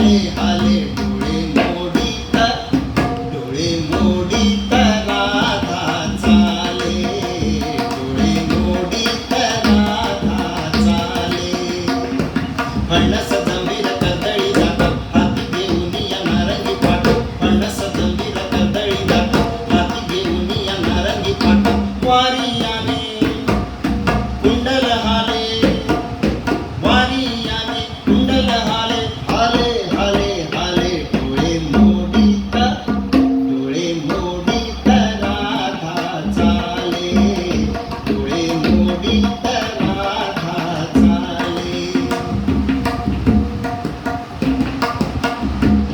हाले हाले डोळे मोडीत राधा चाले, डोळे मोडीत राधा चाले. फणस जंभीर कर्दळी जात हाती घेऊन या नारंगी पाट, फणस जंभीर कर्दळी जात हाती घेऊन या नारंगी पाट. वारियाने कुंडल हाले, वारियाने कुंडल हाले, हाले हाले हाले डोळे मोडीत राधा चाले, डोळे मोडीत राधा चाले.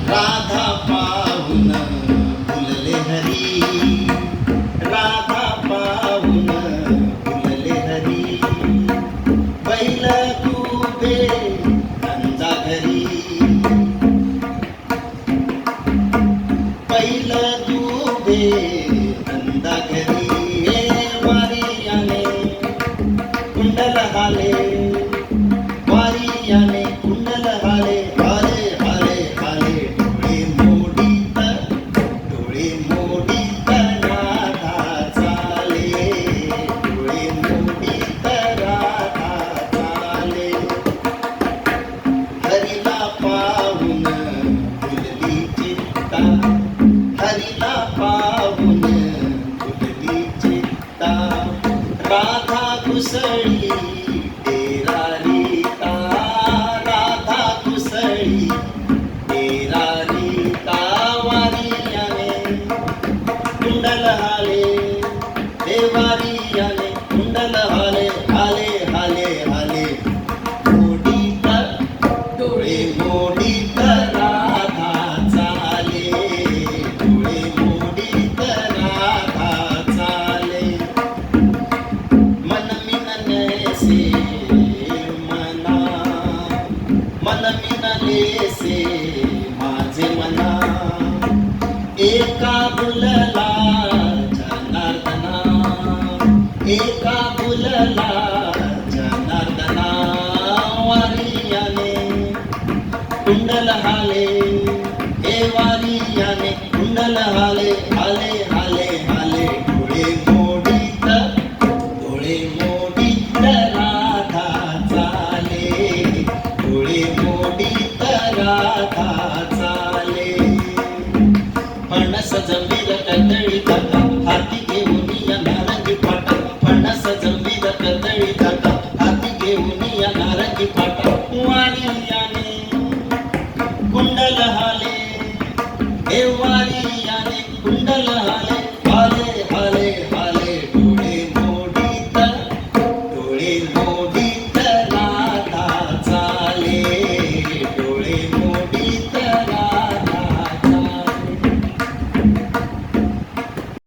राधा पाहून फुलले हरी, राधा पाहून फुलले हरी. बैल तुबे अंजा घरी, बैल तुबे अंजा घरी. वारियाने कुंडल हाले, वारियाने कुंडल हाले, हाले हाले हाले डोळे मोडीत राधा चाले, डोळे मोडीत राधा चाले. हरीला पाहून फुलली चित्ता, हरीला पाहून फुलली चित्ता. राधा कुसळी तेरा रीता, राधा कुसळी तेरा रीता. वारियाने कुंडल हाले, हे वारियाने कुंडल हाले, हाले हाले हाले मोडीत, डोळे मोडीत राधा चाले, डोळे मोडीत राधा चाले. मन मिनलेसे मना, मन मिनलेसे माझे मना. एका फुलला जनार्दना, एका फुलला जनार्दना. वारियाने कुंडल हाले, हे वारियाने कुंडल हाले, हाले हाले हाले डोळे मोडीत राधा चाले, डोळे मोडीत राधा चाले. फणस जंभीर कर्दळी जात हाती घेऊन या नारंगी पाट, फणस जंभीर कर्दळी जात हाती घेऊन या नारंगी पाट. वारियाने कुंडल हाले, हे वारियाने कुंडल हाले.